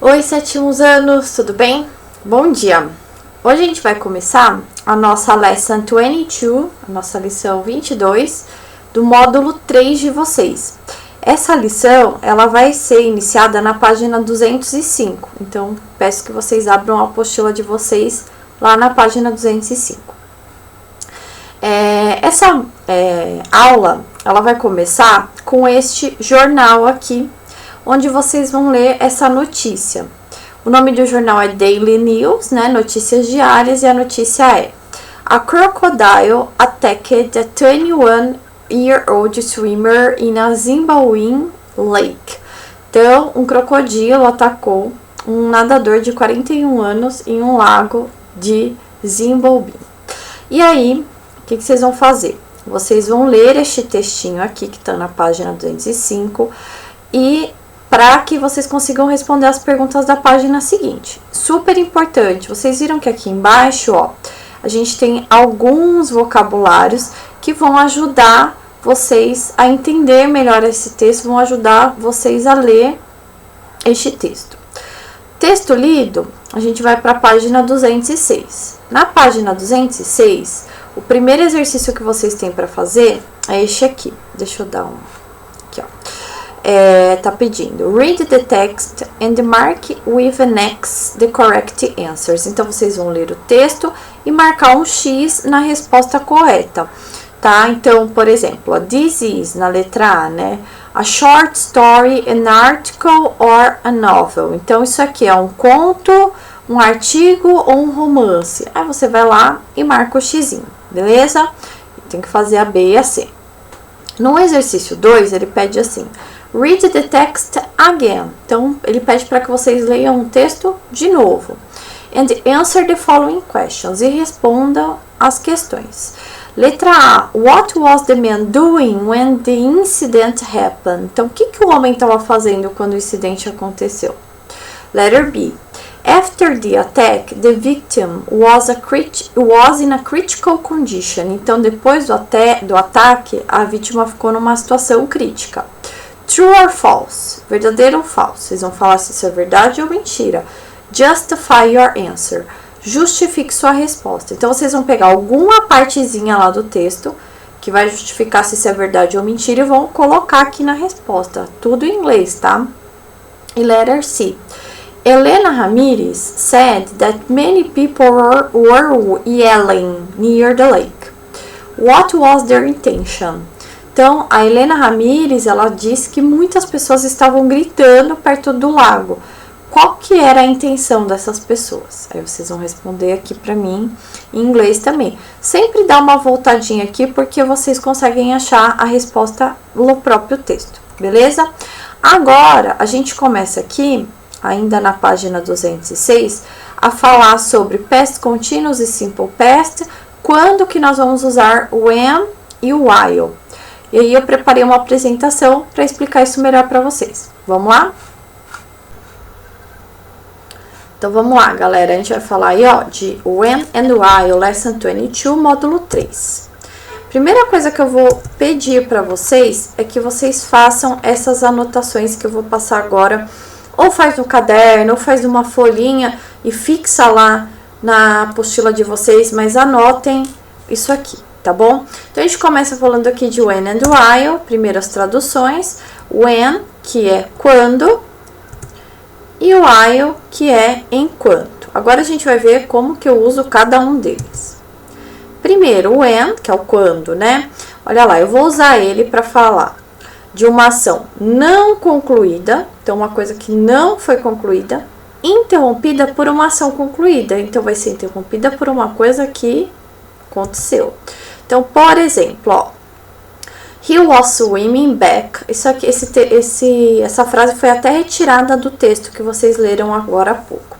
Oi, sétimos anos, tudo bem? Bom dia! Hoje a gente vai começar a nossa Lesson 22, a nossa lição 22, do módulo 3 de vocês. Essa lição, ela vai ser iniciada na página 205, então peço que vocês abram a apostila de vocês lá na página 205. Essa aula, ela vai começar com este jornal aqui, onde vocês vão ler essa notícia. O nome do jornal é Daily News, né? Notícias diárias, e a notícia é: A crocodile attacked a 21-year-old swimmer in a Zimbabwean lake. Então, um crocodilo atacou um nadador de 41 anos em um lago de Zimbabwe. E aí, o que vocês vão fazer? Vocês vão ler este textinho aqui, que está na página 205, e para que vocês consigam responder as perguntas da página seguinte. Super importante, vocês viram que aqui embaixo, ó, a gente tem alguns vocabulários que vão ajudar vocês a entender melhor esse texto, vão ajudar vocês a ler este texto. Texto lido, a gente vai para a página 206. Na página 206, o primeiro exercício que vocês têm para fazer é este aqui. Deixa eu dar um... Aqui, ó. Tá pedindo read the text and mark with an X the correct answers. Então vocês vão ler o texto e marcar um X na resposta correta, tá? Então, por exemplo, a this is na letra A, né? A short story, an article or a novel. Então isso aqui é um conto, um artigo ou um romance. Aí você vai lá e marca o Xzinho, beleza? Tem que fazer a B e a C. No exercício 2, ele pede assim: read the text again. Então, ele pede para que vocês leiam o texto de novo. And answer the following questions. E respondam as questões. Letra A. What was the man doing when the incident happened? Então, o que o homem estava fazendo quando o incidente aconteceu? Letter B. After the attack, the victim was in a critical condition. Então, depois do ataque, a vítima ficou numa situação crítica. True or false? Verdadeiro ou falso? Vocês vão falar se isso é verdade ou mentira. Justify your answer. Justifique sua resposta. Então, vocês vão pegar alguma partezinha lá do texto que vai justificar se isso é verdade ou mentira e vão colocar aqui na resposta. Tudo em inglês, tá? E letter C. Helena Ramirez said that many people were yelling near the lake. What was their intention? Então, a Helena Ramirez, ela disse que muitas pessoas estavam gritando perto do lago. Qual que era a intenção dessas pessoas? Aí vocês vão responder aqui pra mim, em inglês também. Sempre dá uma voltadinha aqui, porque vocês conseguem achar a resposta no próprio texto, beleza? Agora, a gente começa aqui, ainda na página 206, a falar sobre past continuous e simple past, quando que nós vamos usar o when e o while. E aí eu preparei uma apresentação para explicar isso melhor para vocês. Vamos lá? Então vamos lá, galera. A gente vai falar aí, ó, de when and while, lesson 22, módulo 3. Primeira coisa que eu vou pedir para vocês é que vocês façam essas anotações que eu vou passar agora. Ou faz no caderno, ou faz numa folhinha e fixa lá na apostila de vocês, mas anotem isso aqui, tá bom? Então, a gente começa falando aqui de when and while, primeiro as traduções. When, que é quando, e while, que é enquanto. Agora, a gente vai ver como que eu uso cada um deles. Primeiro, when, que é o quando, né? Olha lá, eu vou usar ele para falar de uma ação não concluída, então uma coisa que não foi concluída, interrompida por uma ação concluída. Então, vai ser interrompida por uma coisa que aconteceu. Então, por exemplo, ó, he was swimming back. Isso aqui, essa frase foi até retirada do texto que vocês leram agora há pouco.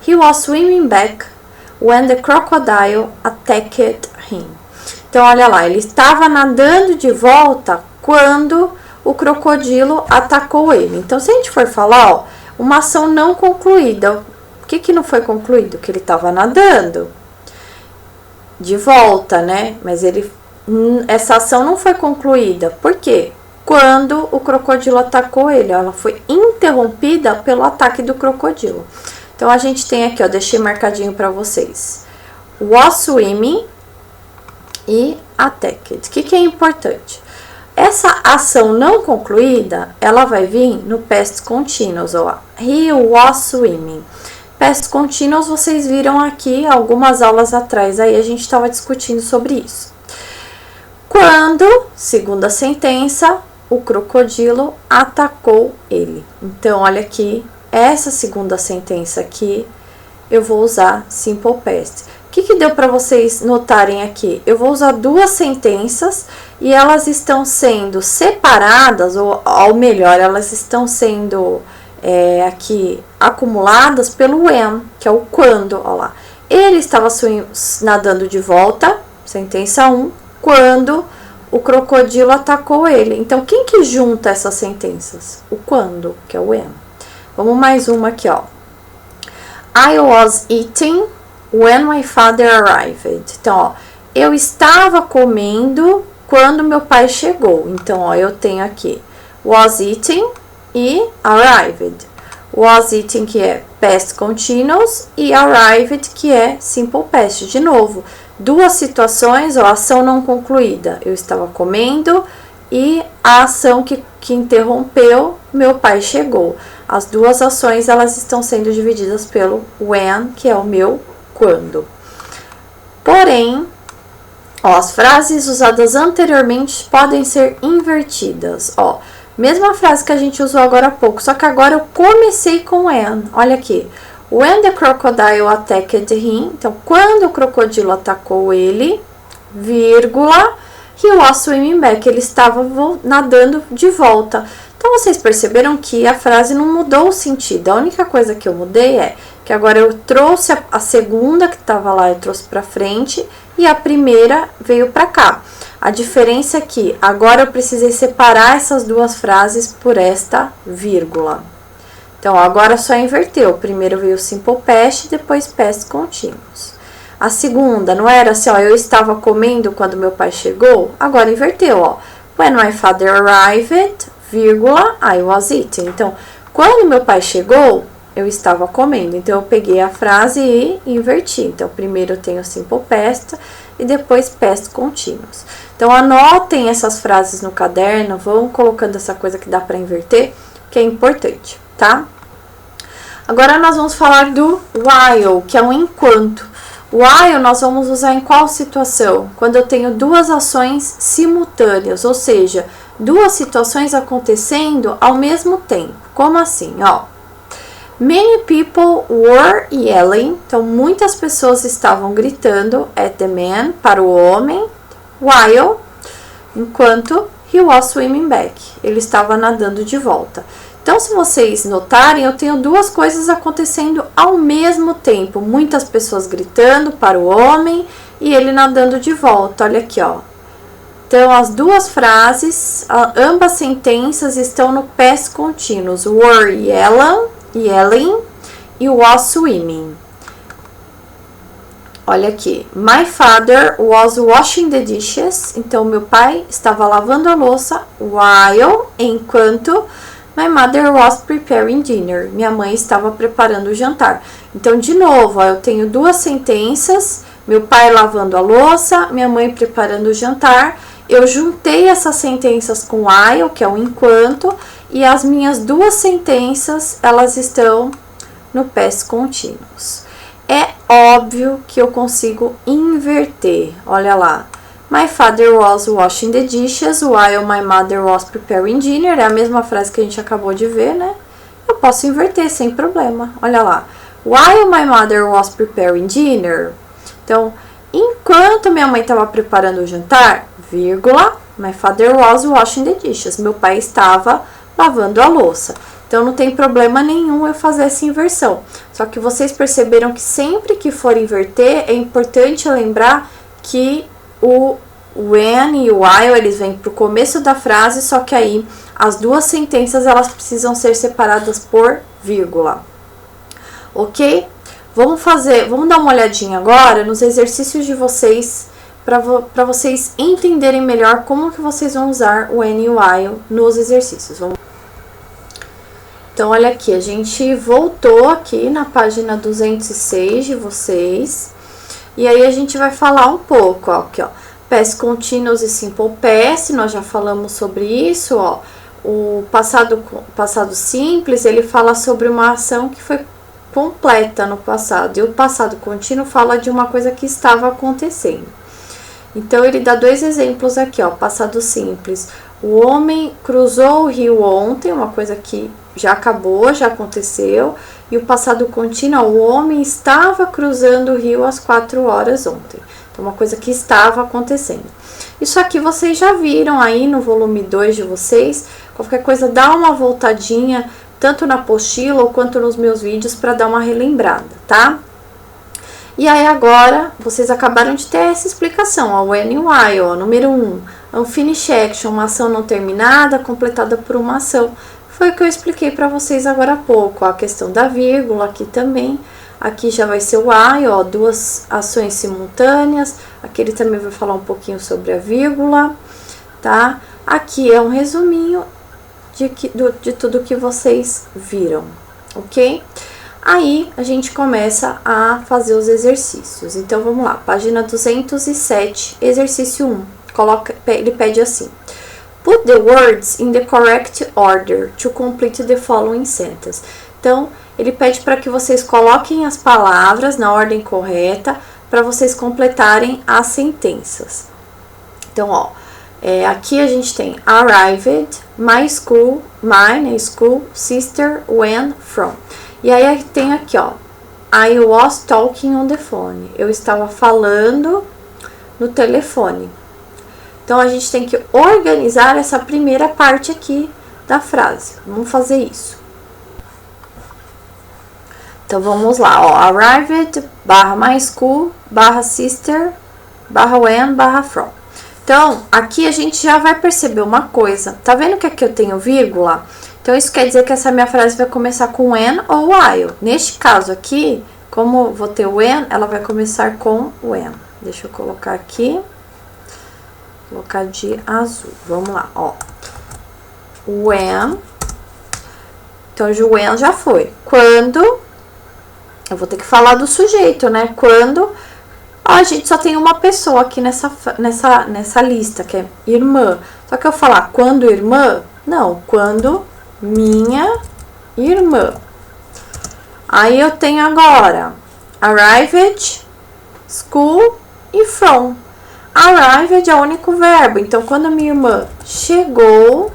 He was swimming back when the crocodile attacked him. Então, olha lá, ele estava nadando de volta quando o crocodilo atacou ele. Então, se a gente for falar, ó, uma ação não concluída, o que não foi concluído? Que ele estava nadando de volta, né? Mas essa ação não foi concluída. Por quê? quando o crocodilo atacou ele. Ela foi interrompida pelo ataque do crocodilo. Então, a gente tem aqui, ó, deixei marcadinho para vocês. Was swimming e attacked. O que é importante? Essa ação não concluída, ela vai vir no past continuous, ó. He was swimming. Past continuous, vocês viram aqui algumas aulas atrás, aí a gente estava discutindo sobre isso. Quando, segunda sentença, o crocodilo atacou ele. Então, olha aqui, essa segunda sentença aqui, eu vou usar simple past. O que deu para vocês notarem aqui? Eu vou usar duas sentenças e elas estão sendo separadas, ou ao melhor, elas estão sendo aqui acumuladas pelo when, que é o quando, ó lá. Ele estava nadando de volta, sentença 1, quando o crocodilo atacou ele. Então, quem que junta essas sentenças? O quando, que é o when. Vamos mais uma aqui, ó. I was eating when my father arrived. Então, ó, eu estava comendo quando meu pai chegou. Então, ó, eu tenho aqui was eating e arrived. Was eating, que é past continuous, e arrived, que é simple past. De novo, duas situações, ó, ação não concluída. Eu estava comendo e a ação que interrompeu, meu pai chegou. As duas ações, elas estão sendo divididas pelo when, que é o meu quando. Porém, ó, as frases usadas anteriormente podem ser invertidas. Ó, mesma frase que a gente usou agora há pouco, só que agora eu comecei com when. Olha aqui. When the crocodile attacked him. Então, quando o crocodilo atacou ele, vírgula, he was swimming back. Ele estava nadando de volta. Então, vocês perceberam que a frase não mudou o sentido. A única coisa que eu mudei é que agora eu trouxe a segunda que estava lá, eu trouxe para frente, e a primeira veio para cá. A diferença é que agora eu precisei separar essas duas frases por esta vírgula. Então, agora só inverteu. Primeiro veio o simple past, depois past continuous. A segunda, não era assim, ó, eu estava comendo quando meu pai chegou? Agora inverteu, ó. When my father arrived, vírgula, I was eating. Então, quando meu pai chegou, eu estava comendo. Então, eu peguei a frase e inverti. Então, primeiro eu tenho simple past e depois past continuous. Então, anotem essas frases no caderno, vão colocando essa coisa que dá para inverter, que é importante, tá? Agora, nós vamos falar do while, que é um enquanto. While nós vamos usar em qual situação? Quando eu tenho duas ações simultâneas, ou seja, duas situações acontecendo ao mesmo tempo. Como assim? Ó, many people were yelling. Então, muitas pessoas estavam gritando at the man, para o homem, while, enquanto he was swimming back. Ele estava nadando de volta. Então, se vocês notarem, eu tenho duas coisas acontecendo ao mesmo tempo. Muitas pessoas gritando para o homem e ele nadando de volta. Olha aqui, ó. Então, as duas frases, ambas sentenças estão no past continuous. Were yelling e was swimming. Olha aqui. My father was washing the dishes. Então, meu pai estava lavando a louça while, enquanto my mother was preparing dinner. Minha mãe estava preparando o jantar. Então, de novo, ó, eu tenho duas sentenças. Meu pai lavando a louça, minha mãe preparando o jantar. Eu juntei essas sentenças com while, que é o enquanto, e as minhas duas sentenças, elas estão no past continuous. É óbvio que eu consigo inverter. Olha lá. My father was washing the dishes while my mother was preparing dinner. É a mesma frase que a gente acabou de ver, né? Eu posso inverter sem problema. Olha lá. While my mother was preparing dinner. Então, enquanto minha mãe estava preparando o jantar, vírgula, my father was washing the dishes. Meu pai estava lavando a louça. Então, não tem problema nenhum eu fazer essa inversão. Só que vocês perceberam que sempre que for inverter, é importante lembrar que o when e o while, eles vêm para o começo da frase, só que aí as duas sentenças, elas precisam ser separadas por vírgula. Ok? Vamos dar uma olhadinha agora nos exercícios de vocês para vocês entenderem melhor como que vocês vão usar o N e o while nos exercícios. Então, olha aqui, a gente voltou aqui na página 206 de vocês. E aí, a gente vai falar um pouco, ó, aqui, ó. Past Continuous e Simple Past, nós já falamos sobre isso, ó. O passado simples, ele fala sobre uma ação que foi completa no passado. E o passado contínuo fala de uma coisa que estava acontecendo. Então, ele dá dois exemplos aqui, ó. Passado simples. O homem cruzou o rio ontem, uma coisa que já acabou, já aconteceu. E o passado contínuo, o homem estava cruzando o rio às 4 horas ontem. Então, uma coisa que estava acontecendo. Isso aqui vocês já viram aí no volume 2 de vocês. Qualquer coisa, dá uma voltadinha, tanto na apostila ou quanto nos meus vídeos, para dar uma relembrada, tá? E aí, agora, vocês acabaram de ter essa explicação, ó, o When e o While, ó, número 1. Unfinished action, uma ação não terminada, completada por uma ação. Foi o que eu expliquei para vocês agora há pouco, ó, a questão da vírgula aqui também. Aqui já vai ser o while, ó, duas ações simultâneas. Aqui ele também vai falar um pouquinho sobre a vírgula, tá? Aqui é um resuminho de tudo que vocês viram, ok? Aí, a gente começa a fazer os exercícios. Então, vamos lá. Página 207, exercício 1. Ele pede assim. Put the words in the correct order to complete the following sentence. Então, ele pede para que vocês coloquem as palavras na ordem correta para vocês completarem as sentenças. Então, ó, aqui a gente tem arrived, my school, mine, school, sister, when, from. E aí tem aqui, ó, I was talking on the phone. Eu estava falando no telefone. Então, a gente tem que organizar essa primeira parte aqui da frase. Vamos fazer isso. Então, vamos lá, ó, arrived, barra my school, barra sister, barra when, barra from. Então, aqui a gente já vai perceber uma coisa. Tá vendo que aqui eu tenho vírgula? Então, isso quer dizer que essa minha frase vai começar com when ou while. Neste caso aqui, como vou ter o when, ela vai começar com when. Deixa eu colocar aqui. Colocar de azul. Vamos lá, ó. When. Então, o when já foi. Quando. Eu vou ter que falar do sujeito, né? Quando. Ó, a gente só tem uma pessoa aqui nessa lista, que é irmã. Só que eu falar quando irmã? Não, quando minha irmã. Aí eu tenho agora arrived, school e from. Arrived é o único verbo. Então, quando a minha irmã chegou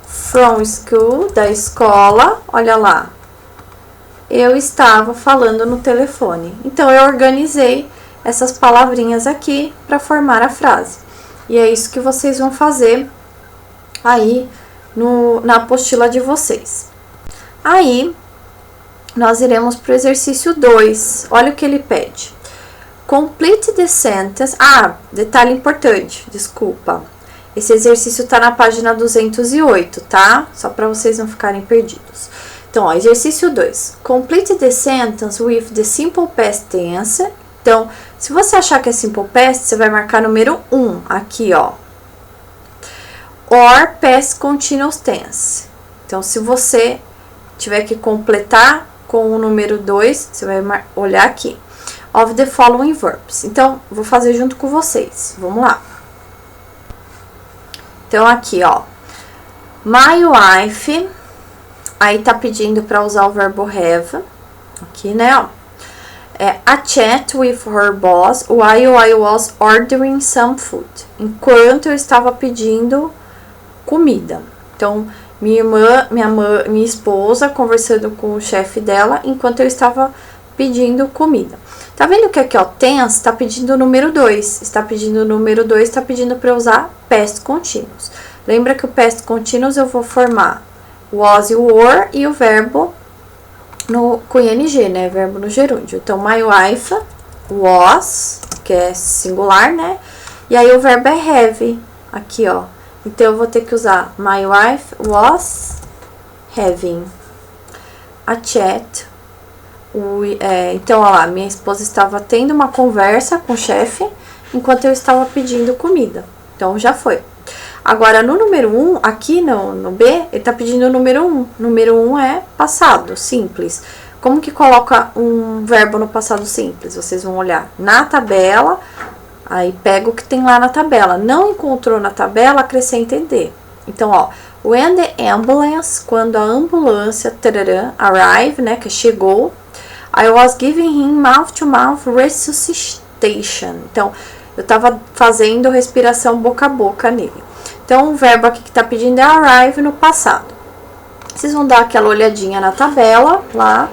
from school, da escola, olha lá, eu estava falando no telefone. Então, eu organizei essas palavrinhas aqui para formar a frase. E é isso que vocês vão fazer aí na apostila de vocês. Aí, nós iremos para o exercício 2. Olha o que ele pede. Complete the sentence. Ah, detalhe importante, desculpa. Esse exercício está na página 208, tá? Só para vocês não ficarem perdidos. Então, ó, exercício 2. Complete the sentence with the simple past tense. Então, se você achar que é simple past, você vai marcar número 1 aqui, ó. Or past continuous tense. Então, se você tiver que completar com o número 2, você vai olhar aqui. Of the following verbs. Então, vou fazer junto com vocês. Vamos lá. Então, aqui, ó. My wife. Aí, tá pedindo para usar o verbo have. Aqui, né, ó. A chat with her boss while I was ordering some food. Enquanto eu estava pedindo comida. Então, minha esposa conversando com o chefe dela enquanto eu estava pedindo comida. Tá vendo que aqui, ó, tense tá pedindo o número 2. Está pedindo o número 2, está pedindo para usar past continuous. Lembra que o past continuous eu vou formar was e o were e o verbo com ing, né? Verbo no gerúndio. Então, my wife was, que é singular, né? E aí o verbo é have, aqui, ó. Então, eu vou ter que usar my wife was having a chat Então, ó lá, minha esposa estava tendo uma conversa com o chefe enquanto eu estava pedindo comida. Então, já foi. Agora, no número 1, aqui no B, ele tá pedindo o número 1. Número 1 é passado, simples. Como que coloca um verbo no passado simples? Vocês vão olhar na tabela, aí pega o que tem lá na tabela. Não encontrou na tabela, acrescenta em D. Então, ó, when the ambulance, quando a ambulância, tarará, arrive, né, que chegou, I was giving him mouth-to-mouth resuscitation. Então, eu tava fazendo respiração boca a boca nele. Então, o verbo aqui que tá pedindo é arrive no passado. Vocês vão dar aquela olhadinha na tabela, lá,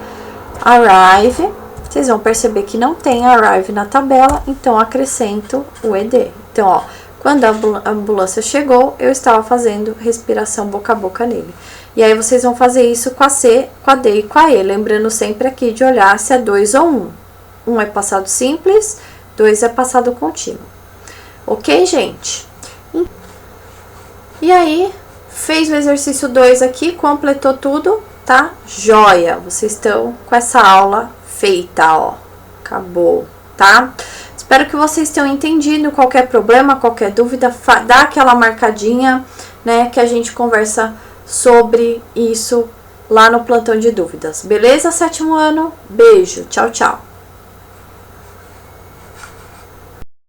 arrive. Vocês vão perceber que não tem arrive na tabela, então acrescento o ED. Então, ó, quando a ambulância chegou, eu estava fazendo respiração boca a boca nele. E aí, vocês vão fazer isso com a C, com a D e com a E. Lembrando sempre aqui de olhar se é 2 ou 1. 1 é passado simples, 2 é passado contínuo. Ok, gente? E aí, fez o exercício 2 aqui, completou tudo, tá? Joia! Vocês estão com essa aula feita, ó. Acabou, tá? Espero que vocês tenham entendido. Qualquer problema, qualquer dúvida, dá aquela marcadinha, né? Que a gente conversa sobre isso lá no plantão de dúvidas. Beleza, 7º ano? Beijo, tchau, tchau!